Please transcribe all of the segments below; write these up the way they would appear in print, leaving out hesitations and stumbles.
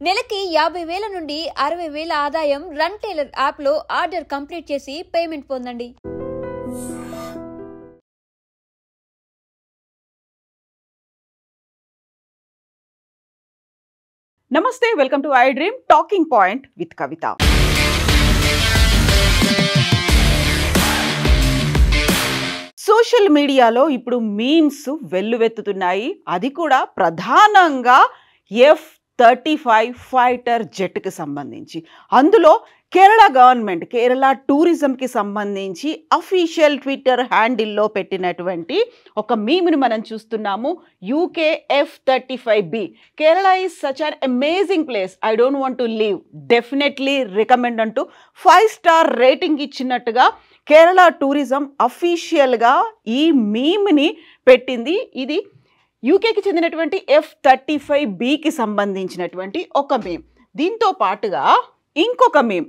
నెలకి 50,000 నుండి 60,000 ఆదాయం రన్ టైలర్ యాప్లో ఆర్డర్ కంప్లీట్ చేసి పేమెంట్ పొందండి. నమస్తే, welcome to I dream talking point with Kavitha. Social మీడియాలో ఇప్పుడు మీమ్స్ వెల్లువెత్తుతున్నాయి. అది కూడా ప్రధానంగా F-35 ఫైటర్ జెట్కి సంబంధించి. అందులో కేరళ గవర్నమెంట్, కేరళ టూరిజంకి సంబంధించి అఫీషియల్ ట్విట్టర్ హ్యాండిల్లో పెట్టినటువంటి ఒక మీమ్ని మనం చూస్తున్నాము. UK F-35B. Kerala is such an amazing place, I don't want to leave, definitely recommend అంటూ 5 స్టార్ రేటింగ్ ఇచ్చినట్టుగా కేరళ టూరిజం అఫీషియల్గా ఈ మీమ్ని పెట్టింది. ఇది యూకేకి చెందినటువంటి F-35Bకి సంబంధించినటువంటి ఒక మీమ్. దీంతో పాటుగా ఇంకొక మీమ్,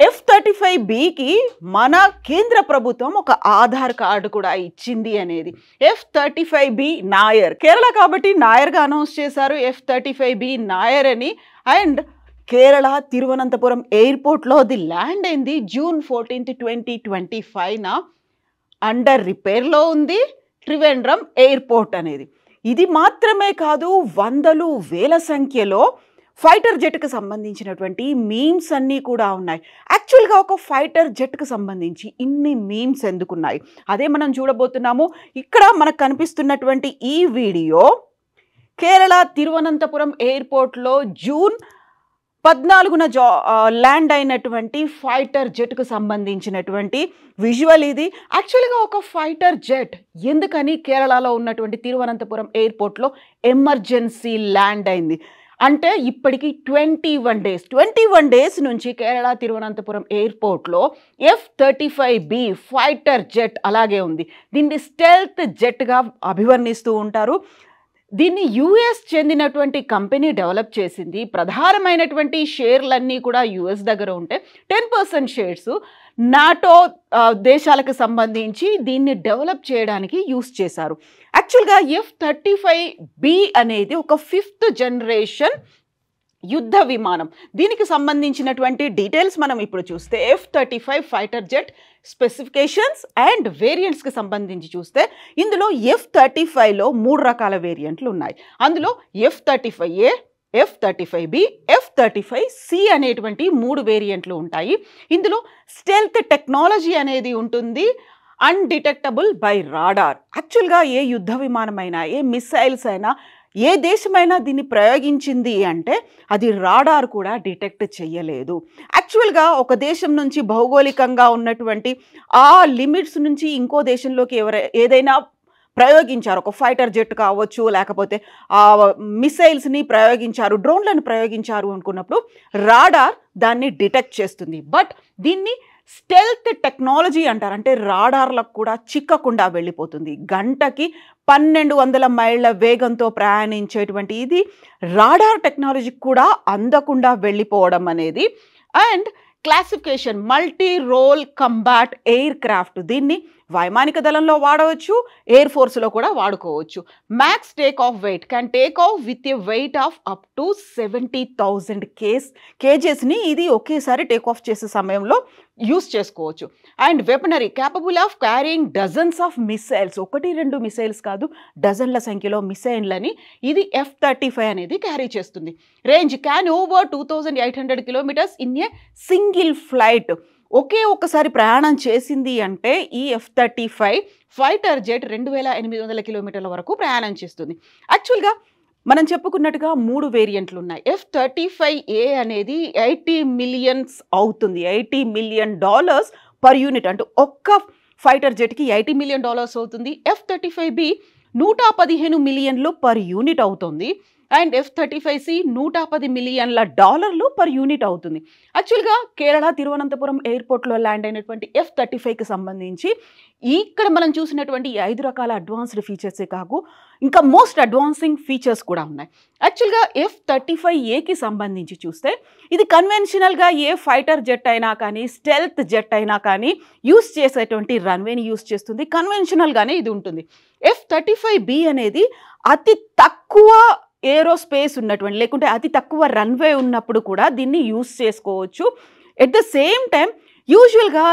F-35Bకి మన కేంద్ర ప్రభుత్వం ఒక ఆధార్ కార్డు కూడా ఇచ్చింది అనేది. F-35B నాయర్, కేరళ కాబట్టి నాయర్గా అనౌన్స్ చేశారు F-35B నాయర్ అని. అండ్ కేరళ తిరువనంతపురం ఎయిర్పోర్ట్లో అది ల్యాండ్ అయింది June 14, 2025. అండర్ రిపేర్లో ఉంది త్రివేంద్రం ఎయిర్పోర్ట్ అనేది. ఇది మాత్రమే కాదు, వందలు వేల సంఖ్యలో ఫైటర్ జెట్కి సంబంధించినటువంటి మీమ్స్ అన్నీ కూడా ఉన్నాయి. యాక్చువల్గా ఒక ఫైటర్ జెట్కి సంబంధించి ఇన్ని మీమ్స్ ఎందుకున్నాయి అదే మనం చూడబోతున్నాము. ఇక్కడ మనకు కనిపిస్తున్నటువంటి ఈ వీడియో కేరళ తిరువనంతపురం ఎయిర్పోర్ట్లో June 14న ల్యాండ్ అయినటువంటి ఫైటర్ జెట్కు సంబంధించినటువంటి విజువల్ ఇది. యాక్చువల్గా ఒక ఫైటర్ జెట్ ఎందుకని కేరళలో ఉన్నటువంటి తిరువనంతపురం ఎయిర్పోర్ట్లో ఎమర్జెన్సీ ల్యాండ్ అయింది అంటే ఇప్పటికి 21 డేస్ నుంచి కేరళ తిరువనంతపురం ఎయిర్పోర్ట్లో F-35B ఫైటర్ జెట్ అలాగే ఉంది. దీన్ని స్టెల్త్ జెట్గా అభివర్ణిస్తూ ఉంటారు. దీన్ని US చెందినటువంటి కంపెనీ డెవలప్ చేసింది. ప్రధానమైనటువంటి షేర్లన్నీ కూడా US దగ్గర ఉంటే 10% షేర్స్ నాటో దేశాలకు సంబంధించి దీన్ని డెవలప్ చేయడానికి యూస్ చేశారు. యాక్చువల్గా F-35B అనేది ఒక 5th జనరేషన్ యుద్ధ విమానం. దీనికి సంబంధించినటువంటి డీటెయిల్స్ మనం ఇప్పుడు చూస్తే F-35 fighter jet specifications and వేరియంట్స్కి సంబంధించి చూస్తే ఇందులో F-35లో 3 రకాల వేరియంట్లు ఉన్నాయి. అందులో F-35A, F-35B, F-35C అనేటువంటి 3 వేరియంట్లు ఉంటాయి. ఇందులో స్టెల్త్ టెక్నాలజీ అనేది ఉంటుంది, అన్డిటెక్టబుల్ బై రాడార్. యాక్చువల్గా ఏ యుద్ధ విమానమైనా, ఏ మిసైల్స్ అయినా, ఏ దేశమైనా దీన్ని ప్రయోగించింది అంటే అది రాడార్ కూడా డిటెక్ట్ చేయలేదు. యాక్చువల్గా ఒక దేశం నుంచి భౌగోళికంగా ఉన్నటువంటి ఆ లిమిట్స్ నుంచి ఇంకో దేశంలోకి ఏదైనా ప్రయోగించారు, ఒక ఫైటర్ జెట్ కావచ్చు, లేకపోతే ఆ మిసైల్స్ని ప్రయోగించారు, డ్రోన్లను ప్రయోగించారు అనుకున్నప్పుడు రాడార్ దాన్ని డిటెక్ట్ చేస్తుంది. బట్ దీన్ని స్టెల్త్ టెక్నాలజీ అంటారు. అంటే రాడార్లకు కూడా చిక్కకుండా వెళ్ళిపోతుంది. గంటకి 1200 మైళ్ళ వేగంతో ప్రయాణించేటువంటి ఇది రాడార్ టెక్నాలజీకి కూడా అందకుండా వెళ్ళిపోవడం అనేది. And classification multi role combat aircraft. దీన్ని వైమానిక దళంలో వాడవచ్చు, ఎయిర్ ఫోర్స్లో కూడా వాడుకోవచ్చు. Max take off weight can take off with a weight of up to 70,000 కేజెస్ని ఇది ఒకేసారి టేక్ ఆఫ్ చేసే సమయంలో యూస్ చేసుకోవచ్చు. And weaponry capable of carrying dozens of missiles, 1-2 missiles కాదు, డజన్ల సంఖ్యలో మిసైల్లని ఇది F-35 అనేది క్యారీ చేస్తుంది. Range can over 2,800 kilometres in a single flight. ఒక్కసారి ప్రయాణం చేసింది అంటే ఈ F-35 ఫైటర్ జెట్ 2,800 కిలోమీటర్ల వరకు ప్రయాణం చేస్తుంది. యాక్చువల్గా మనం చెప్పుకున్నట్టుగా 3 వేరియంట్లు ఉన్నాయి. F-35A అనేది 80 మిలియన్స్ అవుతుంది, $80 మిలియన్ పర్ యూనిట్. అంటే ఒక్క ఫైటర్ జెట్కి $80 మిలియన్ అవుతుంది. F-35B 115 మిలియన్లు పర్ యూనిట్ అవుతుంది. అండ్ F-35C $110 మిలియన్ల పర్ యూనిట్ అవుతుంది. యాక్చువల్గా కేరళ తిరువనంతపురం ఎయిర్పోర్ట్లో ల్యాండ్ అయినటువంటి F-35కి సంబంధించి ఇక్కడ మనం చూసినటువంటి 5 రకాల అడ్వాన్స్డ్ ఫీచర్సే కాకు ఇంకా మోస్ట్ అడ్వాన్సింగ్ ఫీచర్స్ కూడా ఉన్నాయి. యాక్చువల్గా F-35Aకి సంబంధించి చూస్తే ఇది కన్వెన్షనల్గా ఏ ఫైటర్ జెట్ అయినా కానీ, స్టెల్త్ జెట్ అయినా కానీ యూస్ చేసేటువంటి రన్వేని యూస్ చేస్తుంది. కన్వెన్షనల్గానే ఇది ఉంటుంది. F-35B అనేది అతి తక్కువ ఏరోస్పేస్ ఉన్నటువంటి లేకుంటే అతి తక్కువ రన్వే ఉన్నప్పుడు కూడా దీన్ని యూస్ చేసుకోవచ్చు. ఎట్ ద సేమ్ టైం యూజువల్గా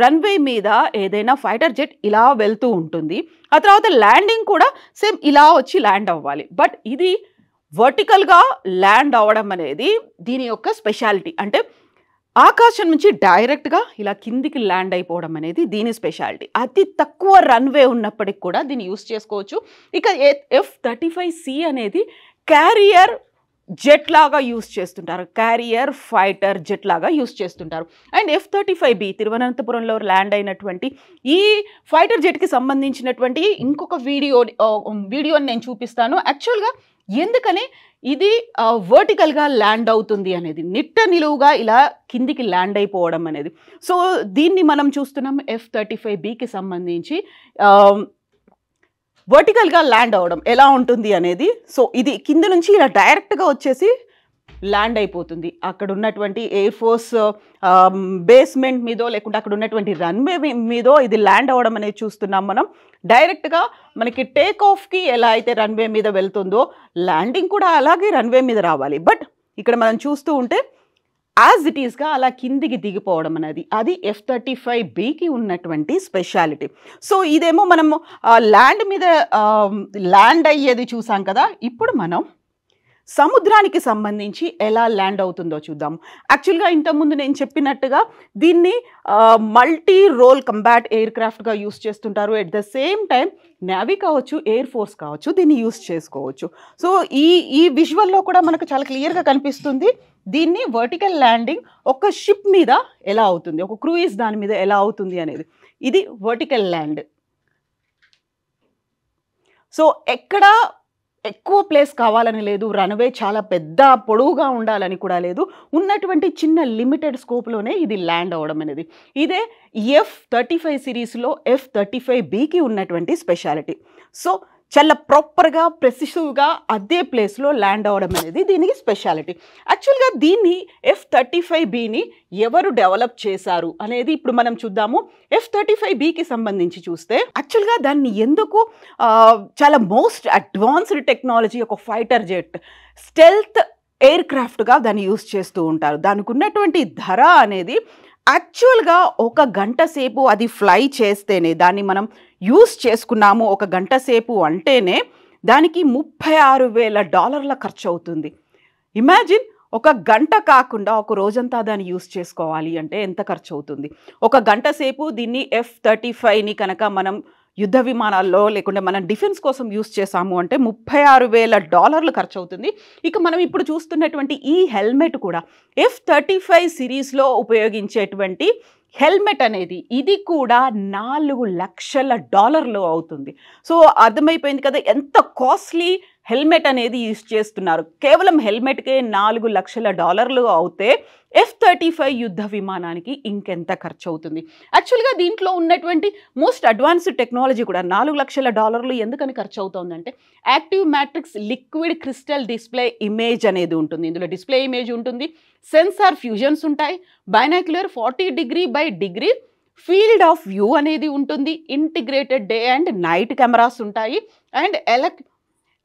రన్వే మీద ఏదైనా ఫైటర్ జెట్ ఇలా వెళ్తూ ఉంటుంది, ఆ తర్వాత ల్యాండింగ్ కూడా సేమ్ ఇలా వచ్చి ల్యాండ్ అవ్వాలి. బట్ ఇది వర్టికల్గా ల్యాండ్ అవ్వడం అనేది దీని యొక్క స్పెషాలిటీ. అంటే ఆకాశం నుంచి డైరెక్ట్గా ఇలా కిందికి ల్యాండ్ అయిపోవడం అనేది దీని స్పెషాలిటీ. అతి తక్కువ రన్వే ఉన్నప్పటికి కూడా దీన్ని యూస్ చేసుకోవచ్చు. ఇక F-35C అనేది క్యారియర్ జెట్ లాగా యూస్ చేస్తుంటారు, క్యారియర్ ఫైటర్ జెట్ లాగా యూస్ చేస్తుంటారు. అండ్ F-35B తిరువనంతపురంలో ల్యాండ్ అయినటువంటి ఈ ఫైటర్ జెట్కి సంబంధించినటువంటి ఇంకొక వీడియోని నేను చూపిస్తాను. యాక్చువల్గా ఎందుకని ఇది వర్టికల్గా ల్యాండ్ అవుతుంది అనేది, నిట్ట నిలువుగా ఇలా కిందికి ల్యాండ్ అయిపోవడం అనేది. సో దీన్ని మనం చూస్తున్నాం F-35Bకి సంబంధించి వర్టికల్గా ల్యాండ్ అవ్వడం ఎలా ఉంటుంది అనేది. సో ఇది కింద నుంచి ఇలా డైరెక్ట్గా వచ్చేసి ల్యాండ్ అయిపోతుంది. అక్కడ ఉన్నటువంటి ఎయిర్ ఫోర్స్ బేస్మెంట్ మీదో లేకుంటే అక్కడ ఉన్నటువంటి రన్వే మీదో ఇది ల్యాండ్ అవ్వడం అనేది చూస్తున్నాం మనం. డైరెక్ట్గా మనకి టేక్ ఆఫ్కి ఎలా అయితే రన్వే మీద వెళ్తుందో ల్యాండింగ్ కూడా అలాగే రన్వే మీద రావాలి. బట్ ఇక్కడ మనం చూస్తూ ఉంటే యాజ్ ఇట్ ఈస్గా అలా కిందికి దిగిపోవడం అనేది అది F-35Bకి ఉన్నటువంటి స్పెషాలిటీ. సో ఇదేమో మనం ల్యాండ్ మీద ల్యాండ్ అయ్యేది చూసాం కదా, ఇప్పుడు మనం సముద్రానికి సంబంధించి ఎలా ల్యాండ్ అవుతుందో చూద్దాం. యాక్చువల్గా ఇంతకుముందు నేను చెప్పినట్టుగా దీన్ని మల్టీ రోల్ కంబాట్ ఎయిర్ క్రాఫ్ట్గా యూస్ చేస్తుంటారు. At the same time navy కావచ్చు, ఎయిర్ ఫోర్స్ కావచ్చు, దీన్ని యూస్ చేసుకోవచ్చు. సో ఈ విజువల్లో కూడా మనకు చాలా క్లియర్గా కనిపిస్తుంది దీన్ని వర్టికల్ ల్యాండింగ్ ఒక షిప్ మీద ఎలా అవుతుంది, ఒక క్రూయిజ్ దాని మీద ఎలా అవుతుంది అనేది. ఇది వర్టికల్ ల్యాండ్. సో ఎక్కడ ఎక్కువ ప్లేస్ కావాలని లేదు, రన్వే చాలా పెద్ద పొడవుగా ఉండాలని కూడా లేదు, ఉన్నటువంటి చిన్న లిమిటెడ్ స్కోప్లోనే ఇది ల్యాండ్ అవ్వడం అనేది. ఇదే F-35 సిరీస్లో F-35Bకి ఉన్నటువంటి స్పెషాలిటీ. సో చాలా ప్రాపర్గా ప్రెసిసివ్గా అదే ప్లేస్లో ల్యాండ్ అవ్వడం అనేది దీనికి స్పెషాలిటీ. యాక్చువల్గా దీన్ని F-35Bని ఎవరు డెవలప్ చేశారు అనేది ఇప్పుడు మనం చూద్దాము. F-35Bకి సంబంధించి చూస్తే యాక్చువల్గా దాన్ని ఎందుకు చాలా మోస్ట్ అడ్వాన్స్డ్ టెక్నాలజీ, ఒక ఫైటర్ జెట్ స్టెల్త్ ఎయిర్ క్రాఫ్ట్గా దాన్ని యూస్ చేస్తూ ఉంటారు. దానికి ఉన్నటువంటి ధర అనేది యాక్చువల్గా ఒక గంట సేపు అది ఫ్లై చేస్తేనే, దాన్ని మనం యూస్ చేసుకున్నాము ఒక గంట సేపు అంటేనే దానికి $36,000 ఖర్చు అవుతుంది. ఇమాజిన్ ఒక గంట కాకుండా ఒక రోజంతా దాన్ని యూస్ చేసుకోవాలి అంటే ఎంత ఖర్చు అవుతుంది. ఒక గంట సేపు దీన్ని F-35ని కనుక మనం యుద్ధ విమానాల్లో లేకుంటే మనం డిఫెన్స్ కోసం యూస్ చేసాము అంటే $36,000 ఖర్చు అవుతుంది. ఇక మనం ఇప్పుడు చూస్తున్నటువంటి ఈ హెల్మెట్ కూడా F-35 సిరీస్లో ఉపయోగించేటువంటి హెల్మెట్ అనేది ఇది కూడా $4 లక్షల అవుతుంది. సో అర్థమైపోయింది కదా ఎంత కాస్ట్లీ హెల్మెట్ అనేది యూస్ చేస్తున్నారు. కేవలం హెల్మెట్కే $4 లక్షల అవుతే F-35 యుద్ధ విమానానికి ఇంకెంత ఖర్చు అవుతుంది. యాక్చువల్గా దీంట్లో ఉన్నటువంటి మోస్ట్ అడ్వాన్స్డ్ టెక్నాలజీ కూడా $4 లక్షల ఎందుకని ఖర్చు అవుతుందంటే active matrix liquid crystal display image అనేది ఉంటుంది. ఇందులో డిస్ప్లే ఇమేజ్ ఉంటుంది, సెన్సార్ ఫ్యూజన్స్ ఉంటాయి, binocular 40 degree by degree field of view అనేది ఉంటుంది, integrated day and night cameras ఉంటాయి, and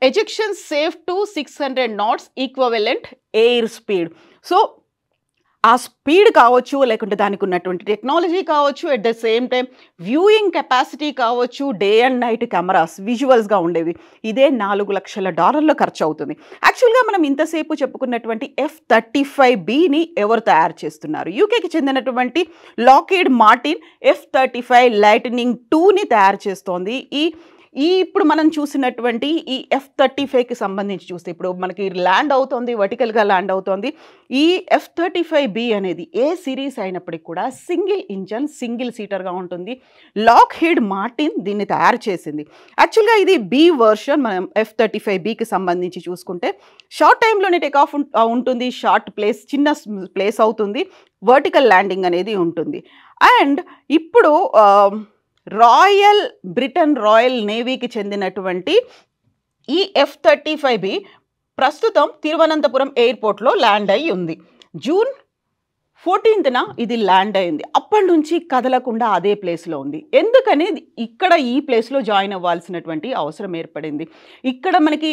ejection safe to 600 knots equivalent air speed. So ఆ speed కావచ్చు లేకుంటే దానికి ఉన్నటువంటి టెక్నాలజీ కావచ్చు, at the same time viewing capacity కావచ్చు, డే అండ్ నైట్ కెమెరాస్ విజువల్స్గా ఉండేవి, ఇదే $4 లక్షల ఖర్చు అవుతుంది. యాక్చువల్గా మనం ఇంతసేపు చెప్పుకున్నటువంటి F-35Bని ఎవరు తయారు చేస్తున్నారు? యూకేకి చెందినటువంటి లాక్హీడ్ మార్టిన్ F-35 లైట్నింగ్ 2ని తయారు చేస్తోంది. ఇప్పుడు మనం చూసినటువంటి ఈ F-35కి సంబంధించి చూస్తే ఇప్పుడు మనకి ల్యాండ్ అవుతోంది, వర్టికల్గా ల్యాండ్ అవుతోంది. ఈ F-35B అనేది ఏ సిరీస్ అయినప్పటికీ కూడా సింగిల్ ఇంజన్ సింగిల్ సీటర్గా ఉంటుంది. లాక్హీడ్ మార్టిన్ దీన్ని తయారు చేసింది. యాక్చువల్గా ఇది B వర్షన్. మనం F-35Bకి సంబంధించి చూసుకుంటే షార్ట్ టైంలోనే టేక్ ఆఫ్ ఉంటుంది, షార్ట్ చిన్న ప్లేస్ అవుతుంది, వర్టికల్ ల్యాండింగ్ అనేది ఉంటుంది. అండ్ ఇప్పుడు బ్రిటన్ రాయల్ నేవీకి చెందినటువంటి ఈ F-35B ప్రస్తుతం తిరువనంతపురం ఎయిర్పోర్ట్లో ల్యాండ్ అయ్యి ఉంది. జూన్ 14న ఇది ల్యాండ్ అయింది. అప్పటి నుంచి కదలకుండా అదే ప్లేస్లో ఉంది. ఎందుకని ఇక్కడ ఈ ప్లేస్లో జాయిన్ అవ్వాల్సినటువంటి అవసరం ఏర్పడింది? ఇక్కడ మనకి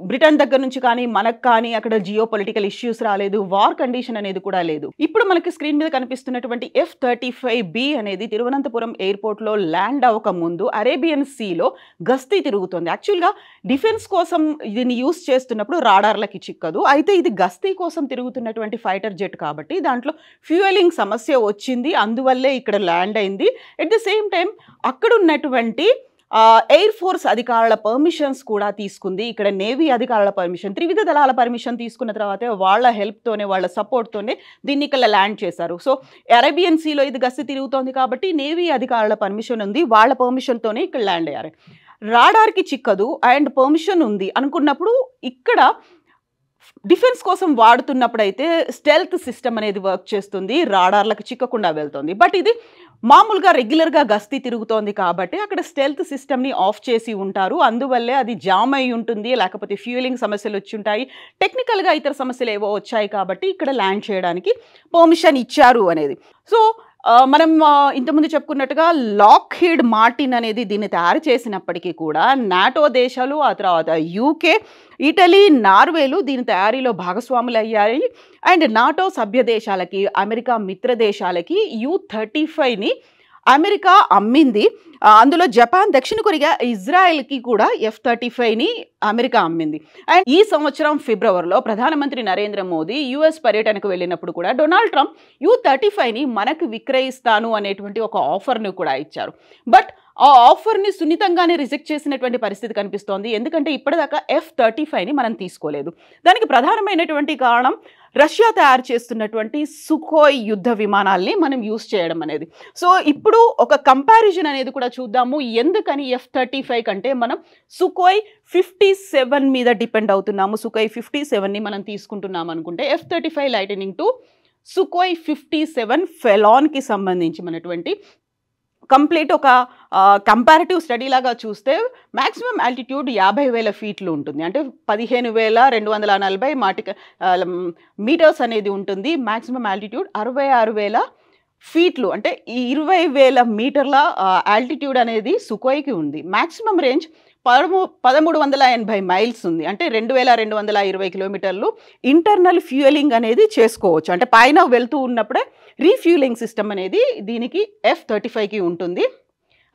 బ్రిటన్ దగ్గర నుంచి కానీ మనకు కానీ అక్కడ జియో పొలిటికల్ ఇష్యూస్ రాలేదు, వార్ కండిషన్ అనేది కూడా లేదు. ఇప్పుడు మనకి స్క్రీన్ మీద కనిపిస్తున్నటువంటి F-35B అనేది తిరువనంతపురం ఎయిర్పోర్ట్లో ల్యాండ్ అవ్వక ముందు అరేబియన్ సీలో గస్తీ తిరుగుతుంది. యాక్చువల్గా డిఫెన్స్ కోసం దీన్ని యూస్ చేస్తున్నప్పుడు రాడార్లకి చిక్కదు. అయితే ఇది గస్తీ కోసం తిరుగుతున్నటువంటి ఫైటర్ జెట్ కాబట్టి దాంట్లో ఫ్యూయలింగ్ సమస్య వచ్చింది, అందువల్లే ఇక్కడ ల్యాండ్ అయింది. ఎట్ ద సేమ్ టైం అక్కడ ఉన్నటువంటి ఎయిర్ ఫోర్స్ అధికారుల పర్మిషన్స్ కూడా తీసుకుంది. ఇక్కడ నేవీ అధికారుల పర్మిషన్, త్రివిధ దళాల పర్మిషన్ తీసుకున్న తర్వాతే వాళ్ళ హెల్ప్తోనే వాళ్ళ సపోర్ట్తోనే దీన్ని ఇక్కడ ల్యాండ్ చేశారు. సో అరేబియన్ సీలో ఇది గస్తీ తిరుగుతోంది కాబట్టి నేవీ అధికారుల పర్మిషన్ ఉంది, వాళ్ళ పర్మిషన్తోనే ఇక్కడ ల్యాండ్ అయ్యారు. రాడార్కి చిక్కదు అండ్ పర్మిషన్ ఉంది అనుకున్నప్పుడు ఇక్కడ డిఫెన్స్ కోసం వాడుతున్నప్పుడైతే స్టెల్త్ సిస్టమ్ అనేది వర్క్ చేస్తుంది, రాడార్లకు చిక్కకుండా వెళ్తుంది. బట్ ఇది మామూలుగా రెగ్యులర్గా గస్తీ తిరుగుతోంది కాబట్టి అక్కడ స్టెల్త్ సిస్టమ్ని ఆఫ్ చేసి ఉంటారు, అందువల్లే అది జామ్ అయి ఉంటుంది, లేకపోతే ఫ్యూయలింగ్ సమస్యలు వచ్చి ఉంటాయి, టెక్నికల్గా ఇతర సమస్యలు ఏవో వచ్చాయి కాబట్టి ఇక్కడ ల్యాండ్ చేయడానికి పర్మిషన్ ఇచ్చారు అనేది. సో మనం ఇంతకుముందు చెప్పుకున్నట్టుగా లాక్హీడ్ మార్టిన్ అనేది దీన్ని తయారు చేసినప్పటికీ కూడా నాటో దేశాలు, ఆ తర్వాత యూకే, ఇటలీ, నార్వేలు దీని తయారీలో భాగస్వాములు అయ్యాయి. అండ్ నాటో సభ్య దేశాలకి, అమెరికా మిత్ర దేశాలకి U-35ని అమెరికా అమ్మింది. అందులో జపాన్, దక్షిణ కొరియా, ఇజ్రాయెల్కి కూడా F-35ని అమెరికా అమ్మింది. అండ్ ఈ సంవత్సరం ఫిబ్రవరిలో ప్రధానమంత్రి నరేంద్ర మోదీ US పర్యటనకు వెళ్ళినప్పుడు కూడా డొనాల్డ్ ట్రంప్ U-35ని మనకు విక్రయిస్తాను అనేటువంటి ఒక ఆఫర్ను కూడా ఇచ్చారు. బట్ ఆ ఆఫర్ని సున్నితంగానే రిజెక్ట్ చేసినటువంటి పరిస్థితి కనిపిస్తోంది. ఎందుకంటే ఇప్పటిదాకా F-35ని మనం తీసుకోలేదు. దానికి ప్రధానమైనటువంటి కారణం రష్యా తయారు చేస్తున్నటువంటి సుకోయ్ యుద్ధ విమానాల్ని మనం యూజ్ చేయడం అనేది. సో ఇప్పుడు ఒక కంపారిజన్ అనేది కూడా చూద్దాము. ఎందుకని F-35 కంటే మనం సుకోయ్ 57 మీద డిపెండ్ అవుతున్నాము, సుకోయ్ 57ని మనం తీసుకుంటున్నాం అనుకుంటే F-35 లైటనింగ్ టు సుకోయ్ 57 ఫెలాన్కి సంబంధించి మనటువంటి కంప్లీట్ ఒక కంపారిటివ్ స్టడీ లాగా చూస్తే మ్యాక్సిమం ఆల్టిట్యూడ్ 50,000 ఫీట్లు ఉంటుంది, అంటే 15,240 మీటర్స్ అనేది ఉంటుంది. మ్యాక్సిమం ఆల్టిట్యూడ్ 66,000 ఫీట్లు, అంటే 20,000 మీటర్ల ఆల్టిట్యూడ్ అనేది సుకోయ్కి ఉంది. మ్యాక్సిమం రేంజ్ 1380 మైల్స్ ఉంది, అంటే 2,220 కిలోమీటర్లు. ఇంటర్నల్ ఫ్యూయలింగ్ అనేది చేసుకోవచ్చు, అంటే పైన వెళ్తూ ఉన్నప్పుడే రీఫ్యూలింగ్ సిస్టమ్ అనేది దీనికి F-35కి ఉంటుంది.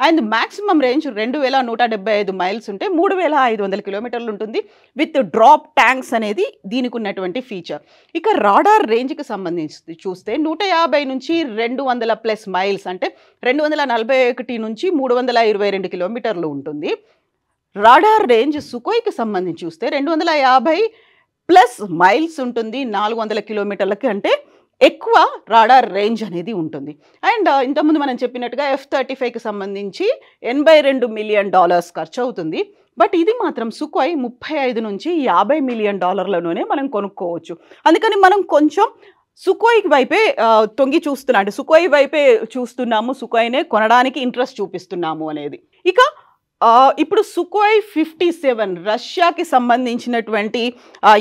అండ్ మ్యాక్సిమం రేంజ్ 2,175 మైల్స్ ఉంటే 3,500 కిలోమీటర్లు ఉంటుంది విత్ డ్రాప్ ట్యాంక్స్ అనేది దీనికి ఉన్నటువంటి ఫీచర్. ఇక రాడార్ రేంజ్కి సంబంధించి చూస్తే 150 నుంచి 200+ మైల్స్, అంటే 241 నుంచి 322 కిలోమీటర్లు ఉంటుంది. రాడార్ రేంజ్ సుకోయ్కి సంబంధించి చూస్తే 250+ మైల్స్ ఉంటుంది, 400 కిలోమీటర్లకి, అంటే ఎక్కువ రాడార్ రేంజ్ అనేది ఉంటుంది. అండ్ ఇంతకుముందు మనం చెప్పినట్టుగా F-35కి సంబంధించి $82 మిలియన్ ఖర్చు అవుతుంది. బట్ ఇది మాత్రం సుకోయ్ 35 నుంచి $50 మిలియన్ మనం కొనుక్కోవచ్చు. అందుకని మనం కొంచెం సుకోయ్ వైపే తొంగి చూస్తున్నాం, అంటే సుకోయ్ వైపే చూస్తున్నాము, సుకోయ్నే కొనడానికి ఇంట్రెస్ట్ చూపిస్తున్నాము అనేది. ఇక ఇప్పుడు సుకోయ్ 57 రష్యాకి సంబంధించినటువంటి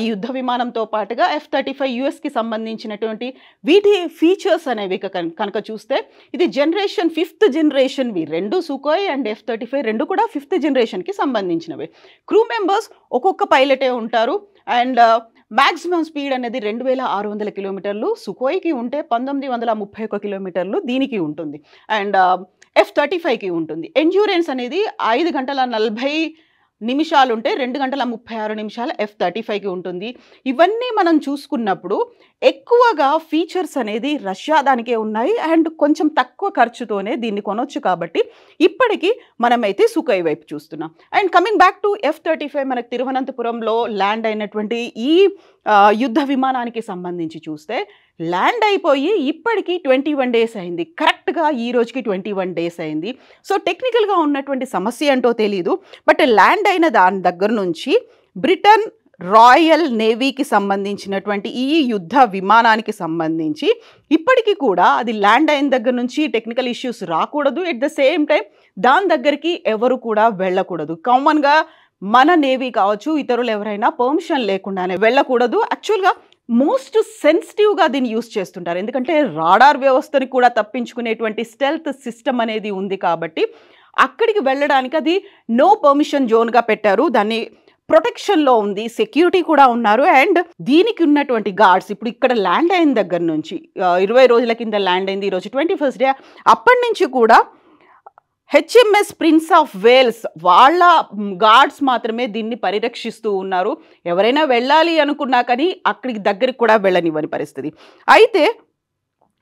యుద్ధ విమానంతో పాటుగా F-35 యుఎస్కి సంబంధించినటువంటి వీటి ఫీచర్స్ అనేవి కనుక చూస్తే ఇది జనరేషన్ 5th జనరేషన్వి. రెండు సుకోయ్ అండ్ F-35 రెండు కూడా 5th జనరేషన్కి సంబంధించినవి. క్రూ మెంబర్స్ ఒక్కొక్క పైలటే ఉంటారు. అండ్ మ్యాక్సిమం స్పీడ్ అనేది 2,600 కిలోమీటర్లు సుకోయ్కి ఉంటే 1,931 కిలోమీటర్లు దీనికి ఉంటుంది. అండ్ F-35కి ఉంటుంది. ఎండ్యూరెన్స్ అనేది 5 గంటల 40 నిమిషాలు ఉంటే 2 గంటల 36 నిమిషాలు F-35కి ఉంటుంది. ఇవన్నీ మనం చూసుకున్నప్పుడు ఎక్కువగా ఫీచర్స్ అనేది రష్యా దానికే ఉన్నాయి అండ్ కొంచెం తక్కువ ఖర్చుతోనే దీన్ని కొనొచ్చు. కాబట్టి ఇప్పటికీ మనమైతే సుకోయ్ వైపు చూస్తున్నాం. And coming back to F-35, మనకు తిరువనంతపురంలో ల్యాండ్ అయినటువంటి ఈ యుద్ధ విమానానికి సంబంధించి చూస్తే ల్యాండ్ అయిపోయి ఇప్పటికీ 21 డేస్ అయింది. కరెక్ట్గా ఈ రోజుకి 21 డేస్ అయింది. సో టెక్నికల్గా ఉన్నటువంటి సమస్య ఏంటో తెలీదు, బట్ ల్యాండ్ అయిన దాని దగ్గర నుంచి బ్రిటన్ రాయల్ నేవీకి సంబంధించినటువంటి ఈ యుద్ధ విమానానికి సంబంధించి ఇప్పటికీ కూడా అది ల్యాండ్ అయిన దగ్గర నుంచి టెక్నికల్ ఇష్యూస్ రాకూడదు. ఎట్ ద సేమ్ టైం దాని దగ్గరికి ఎవరు కూడా వెళ్ళకూడదు. కామన్గా మన నేవీ కావచ్చు, ఇతరులు ఎవరైనా పర్మిషన్ లేకుండానే వెళ్ళకూడదు. యాక్చువల్గా మోస్ట్ సెన్సిటివ్గా దీన్ని యూస్ చేస్తుంటారు. ఎందుకంటే రాడార్ వ్యవస్థని కూడా తప్పించుకునేటువంటి స్టెల్త్ సిస్టమ్ అనేది ఉంది కాబట్టి అక్కడికి వెళ్ళడానికి అది నో పర్మిషన్ జోన్గా పెట్టారు. దాన్ని ప్రొటెక్షన్లో ఉంది, సెక్యూరిటీ కూడా ఉన్నారు. అండ్ దీనికి ఉన్నటువంటి గార్డ్స్ ఇప్పుడు ఇక్కడ ల్యాండ్ అయిన దగ్గర నుంచి 20 రోజుల కింద ల్యాండ్ అయింది, ఈరోజు 21st డే, అప్పటి నుంచి కూడా హెచ్ఎంఎస్ ప్రిన్స్ ఆఫ్ వేల్స్ వాళ్ళ గార్డ్స్ మాత్రమే దీన్ని పరిరక్షిస్తూ ఉన్నారు. ఎవరైనా వెళ్ళాలి అనుకున్నా కానీ అక్కడికి దగ్గరికి కూడా వెళ్ళనివ్వని పరిస్థితి. అయితే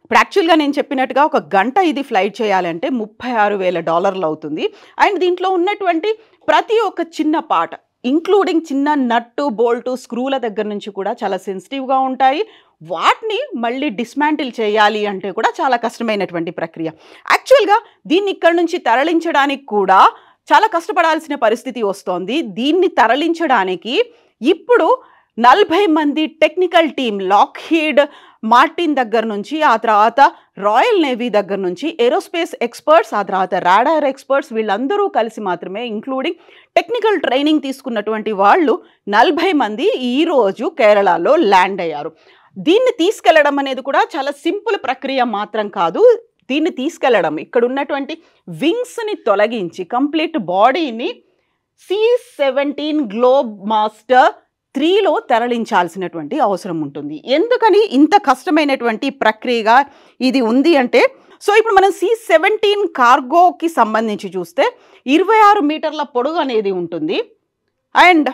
ఇప్పుడు యాక్చువల్గా నేను చెప్పినట్టుగా ఒక గంట ఇది ఫ్లైట్ చేయాలంటే $36,000 అవుతుంది. అండ్ దీంట్లో ఉన్నటువంటి ప్రతి ఒక్క చిన్న పార్ట్ ఇంక్లూడింగ్ చిన్న నట్టు బోల్టు స్క్రూల దగ్గర నుంచి కూడా చాలా సెన్సిటివ్గా ఉంటాయి. వాటిని మళ్ళీ డిస్మాంటిల్ చేయాలి అంటే కూడా చాలా కష్టమైనటువంటి ప్రక్రియ. యాక్చువల్గా దీన్ని ఇక్కడ నుంచి తరలించడానికి కూడా చాలా కష్టపడాల్సిన పరిస్థితి వస్తోంది. దీన్ని తరలించడానికి ఇప్పుడు 40 మంది టెక్నికల్ టీం లాక్హీడ్ మార్టిన్ దగ్గర నుంచి, ఆ తర్వాత రాయల్ నేవీ దగ్గర నుంచి ఏరోస్పేస్ ఎక్స్పర్ట్స్, ఆ తర్వాత రాడార్ ఎక్స్పర్ట్స్ వీళ్ళందరూ కలిసి మాత్రమే ఇంక్లూడింగ్ టెక్నికల్ ట్రైనింగ్ తీసుకున్నటువంటి వాళ్ళు 40 మంది ఈరోజు కేరళలో ల్యాండ్ అయ్యారు. దీన్ని తీసుకెళ్లడం అనేది కూడా చాలా సింపుల్ ప్రక్రియ మాత్రం కాదు. దీన్ని తీసుకెళ్లడం ఇక్కడ ఉన్నటువంటి వింగ్స్ని తొలగించి కంప్లీట్ బాడీని C-17 గ్లోబ్ మాస్టర్ 3లో తరలించాల్సినటువంటి అవసరం ఉంటుంది. ఎందుకని ఇంత కష్టమైనటువంటి ప్రక్రియగా ఇది ఉంది అంటే, సో ఇప్పుడు మనం C-17 కార్గోకి సంబంధించి చూస్తే 26 మీటర్ల పొడవు అనేది ఉంటుంది. అండ్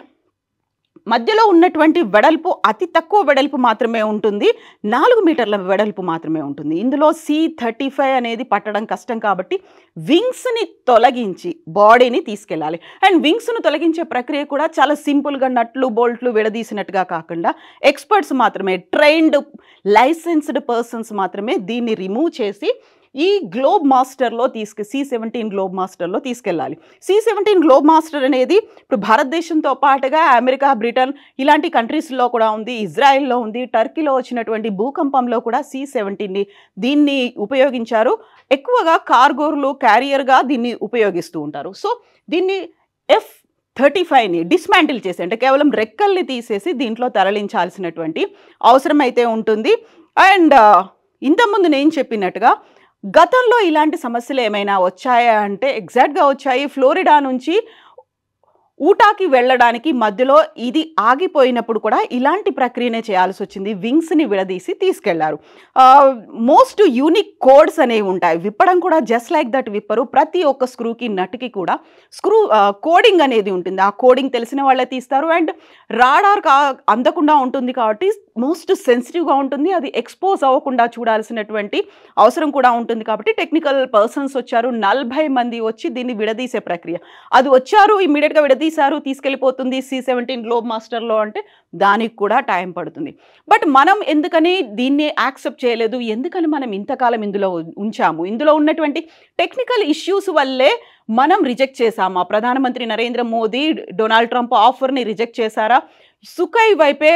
మధ్యలో ఉన్నటువంటి వెడల్పు అతి తక్కువ వెడల్పు మాత్రమే ఉంటుంది, 4 మీటర్ల వెడల్పు మాత్రమే ఉంటుంది. ఇందులో C-35 అనేది పట్టడం కష్టం కాబట్టి వింగ్స్ని తొలగించి బాడీని తీసుకెళ్ళాలి. అండ్ వింగ్స్ను తొలగించే ప్రక్రియ కూడా చాలా సింపుల్గా నట్లు బోల్ట్లు విడదీసినట్టుగా కాకుండా ఎక్స్పర్ట్స్ మాత్రమే, ట్రైన్డ్ లైసెన్స్డ్ పర్సన్స్ మాత్రమే దీన్ని రిమూవ్ చేసి ఈ గ్లోబ్ మాస్టర్లో C-17 గ్లోబ్ మాస్టర్లో తీసుకెళ్ళాలి. C-17 గ్లోబ్ మాస్టర్ అనేది ఇప్పుడు భారతదేశంతో పాటుగా అమెరికా, బ్రిటన్ ఇలాంటి కంట్రీస్లో కూడా ఉంది, ఇజ్రాయెల్లో ఉంది, టర్కీలో వచ్చినటువంటి భూకంపంలో కూడా C-17ని దీన్ని ఉపయోగించారు. ఎక్కువగా కార్గోలు క్యారియర్గా దీన్ని ఉపయోగిస్తూ ఉంటారు. సో దీన్ని F-35ని డిస్మాంటిల్ చేసి అంటే కేవలం రెక్కల్ని తీసేసి దీంట్లో తరలించాల్సినటువంటి అవసరం అయితే ఉంటుంది. అండ్ ఇంతకుముందు నేను చెప్పినట్టుగా గతంలో ఇలాంటి సమస్యలు ఏమైనా వచ్చాయా అంటే ఎగ్జాక్ట్గా వచ్చాయి. ఫ్లోరిడా నుంచి ఊటాకి వెళ్ళడానికి మధ్యలో ఇది ఆగిపోయినప్పుడు కూడా ఇలాంటి ప్రక్రియనే చేయాల్సి వచ్చింది. వింగ్స్ని విడదీసి తీసుకెళ్లారు. మోస్ట్ యూనిక్ కోడ్స్ అనేవి ఉంటాయి. విప్పడం కూడా జస్ట్ లైక్ దట్ విప్పరు. ప్రతి ఒక్క స్క్రూకి నట్టుకి కూడా కోడింగ్ అనేది ఉంటుంది. ఆ కోడింగ్ తెలిసిన వాళ్ళే తీస్తారు. అండ్ రాడార్ అందకుండా ఉంటుంది కాబట్టి మోస్ట్ సెన్సిటివ్గా ఉంటుంది. అది ఎక్స్పోజ్ అవ్వకుండా చూడాల్సినటువంటి అవసరం కూడా ఉంటుంది కాబట్టి టెక్నికల్ పర్సన్స్ వచ్చారు. 40 మంది వచ్చి దీన్ని విడదీసే ప్రక్రియ. అది వచ్చారు, ఇమ్మీడియట్గా విడదీశారు, తీసుకెళ్ళిపోతుంది C-17 గ్లోబ్ మాస్టర్లో అంటే దానికి కూడా టైం పడుతుంది. బట్ మనం ఎందుకని దీన్ని యాక్సెప్ట్ చేయలేదు, ఎందుకని మనం ఇంతకాలం ఇందులో ఉంచాము? ఇందులో ఉన్నటువంటి టెక్నికల్ ఇష్యూస్ వల్లే మనం రిజెక్ట్ చేశామా? ప్రధానమంత్రి నరేంద్ర మోదీ డొనాల్డ్ ట్రంప్ ఆఫర్ని రిజెక్ట్ చేశారా? సుఖై వైపే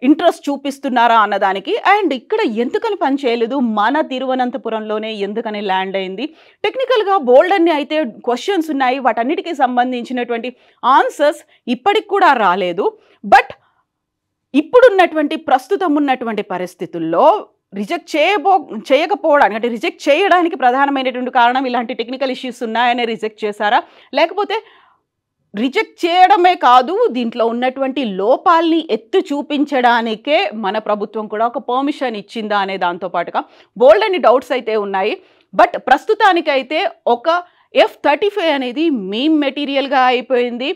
ఇంట్రెస్ట్ చూపిస్తున్నారా అన్నదానికి. అండ్ ఇక్కడ ఎందుకని పని చేయలేదు, మన తిరువనంతపురంలోనే ఎందుకని ల్యాండ్ అయింది? టెక్నికల్గా బోల్డ్ అన్ని అయితే క్వశ్చన్స్ ఉన్నాయి, వాటన్నిటికీ సంబంధించినటువంటి ఆన్సర్స్ ఇప్పటికి కూడా రాలేదు. బట్ ఇప్పుడున్నటువంటి ప్రస్తుతం ఉన్నటువంటి పరిస్థితుల్లో రిజెక్ట్ చేయకపోవడానికి అంటే రిజెక్ట్ చేయడానికి ప్రధానమైనటువంటి కారణం ఇలాంటి టెక్నికల్ ఇష్యూస్ ఉన్నాయనే రిజెక్ట్ చేశారా, లేకపోతే రిజెక్ట్ చేయడమే కాదు దీంట్లో ఉన్నటువంటి లోపాల్ని ఎత్తి చూపించడానికే మన ప్రభుత్వం కూడా ఒక పర్మిషన్ ఇచ్చిందా అనే దాంతోపాటుగా బోల్డ్ అని డౌట్స్ అయితే ఉన్నాయి. బట్ ప్రస్తుతానికైతే ఒక F-35 అనేది మీమ్ మెటీరియల్గా అయిపోయింది.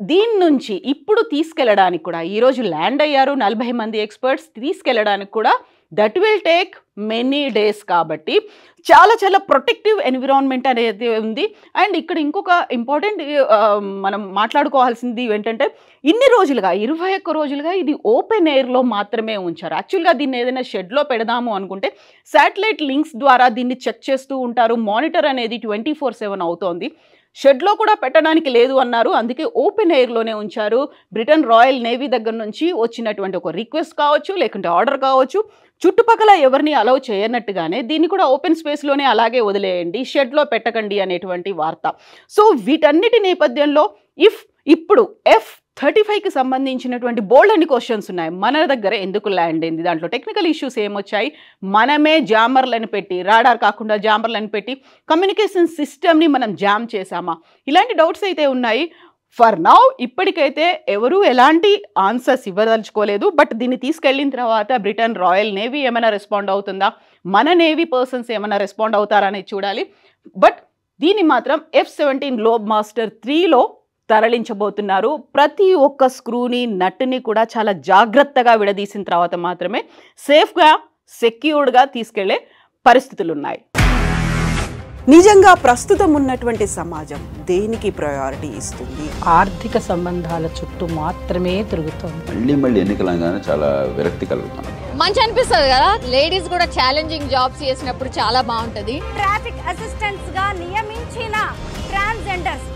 దీని నుంచి ఇప్పుడు తీసుకెళ్ళడానికి కూడా ఈరోజు ల్యాండ్ అయ్యారు 40 మంది ఎక్స్పర్ట్స్, తీసుకెళ్ళడానికి కూడా that will take many days కాబట్టి చాలా చాలా ప్రొటెక్టివ్ ఎన్విరాన్మెంట్ అనేది ఉంది. అండ్ ఇక్కడ ఇంకొక ఇంపార్టెంట్ మనం మాట్లాడుకోవాల్సింది ఏంటంటే ఇన్ని రోజులుగా 21 రోజులుగా ఇది ఓపెన్ ఎయిర్లో మాత్రమే ఉంచారు. యాక్చువల్గా దీన్ని ఏదైనా షెడ్లో పెడదాము అనుకుంటే శాటిలైట్ లింక్స్ ద్వారా దీన్ని చెక్ చేస్తూ ఉంటారు. మానిటర్ అనేది 24/7 అవుతోంది. షెడ్లో కూడా పెట్టడానికి లేదు అన్నారు, అందుకే ఓపెన్ ఎయిర్లోనే ఉంచారు. బ్రిటన్ రాయల్ నేవీ దగ్గర నుంచి వచ్చినటువంటి ఒక రిక్వెస్ట్ కావచ్చు, లేకుంటే ఆర్డర్ కావచ్చు, చుట్టుపక్కల ఎవరిని అలౌ చేయనట్టుగానే దీన్ని కూడా ఓపెన్ స్పేస్లోనే అలాగే వదిలేయండి, షెడ్లో పెట్టకండి అనేటువంటి వార్త. సో వీటన్నిటి నేపథ్యంలో ఇప్పుడు F-35కి సంబంధించినటువంటి బోల్డ్ అన్ని క్వశ్చన్స్ ఉన్నాయి. మన దగ్గర ఎందుకు ల్యాండ్ అయింది, దాంట్లో టెక్నికల్ ఇష్యూస్ ఏమొచ్చాయి, మనమే జామర్లను పెట్టి, రాడార్ కాకుండా జామర్లను పెట్టి కమ్యూనికేషన్ సిస్టమ్ని మనం జామ్ చేసామా, ఇలాంటి డౌట్స్ అయితే ఉన్నాయి. ఫర్ నౌ ఇప్పటికైతే ఎవరు ఎలాంటి ఆన్సర్స్ ఇవ్వదలుచుకోలేదు. బట్ దీన్ని తీసుకెళ్ళిన తర్వాత బ్రిటన్ రాయల్ నేవీ ఏమైనా రెస్పాండ్ అవుతుందా, మన నేవీ పర్సన్స్ ఏమైనా రెస్పాండ్ అవుతారా అనేది చూడాలి. బట్ దీన్ని మాత్రం F-17 గ్లోబ్ మాస్టర్ 3లో తరలించబోతున్నారు. ప్రతి ఒక్క స్క్రూని నట్టుని కూడా చాలా జాగ్రత్తగా విడదీసిన తర్వాత మాత్రమే సేఫ్గా సెక్యూర్డ్గా తీసుకెళ్లే పరిస్థితులు ఉన్నాయి. నిజంగా ప్రస్తుతం ఉన్నటువంటి సమాజం దేనికి ప్రయారిటీ ఇస్తుంది? ఆర్థిక సంబంధాల చుట్టూ మాత్రమే తిరుగుతుంది. మళ్ళీ ఎన్నికలంగానే చాలా విరక్తి కలుగుతుంది. మంచి అనిపిస్తుంది కదా, లేడీస్ కూడా ఛాలెంజింగ్ జాబ్స్ చేసినప్పుడు చాలా బాగుంటది. ట్రాఫిక్ అసిస్టెంట్స్ గా నియమించిన ట్రాన్స్జెండర్స్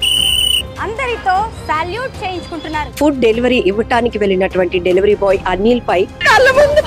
అందరితో సాల్యూట్ చేయించుకుంటున్నారు. ఫుడ్ డెలివరీ ఇవ్వటానికి వెళ్ళినటువంటి డెలివరీ బాయ్ అనిల్ పై కళ్ళ ముందు